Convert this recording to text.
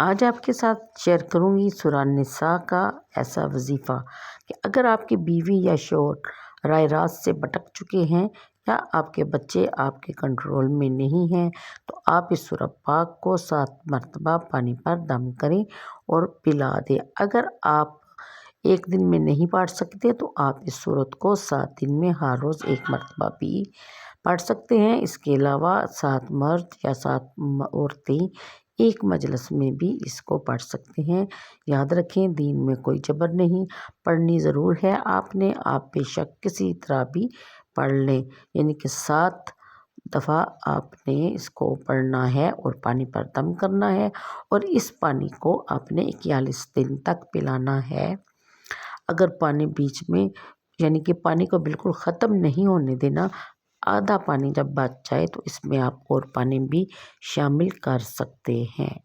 आज आपके साथ शेयर करूँगी सूरा निसा का ऐसा वजीफ़ा कि अगर आपकी बीवी या शौहर राय रास्त से भटक चुके हैं या आपके बच्चे आपके कंट्रोल में नहीं हैं, तो आप इस सूरा पाक को 7 मरतबा पानी पर दम करें और पिला दें। अगर आप एक दिन में नहीं पढ़ सकते तो आप इस सूरत को 7 दिन में हर रोज़ 1 मरतबा भी पढ़ सकते हैं। इसके अलावा 7 मर्द या 7 औरतें एक मजलिस में भी इसको पढ़ सकते हैं। याद रखें, दीन में कोई जबर नहीं, पढ़नी ज़रूर है आपने। आप बेशक किसी तरह भी पढ़ लें, यानी कि 7 दफ़ा आपने इसको पढ़ना है और पानी पर दम करना है और इस पानी को आपने 41 दिन तक पिलाना है। अगर पानी बीच में, यानी कि पानी को बिल्कुल ख़त्म नहीं होने देना, आधा पानी जब बच जाए तो इसमें आप और पानी भी शामिल कर सकते हैं।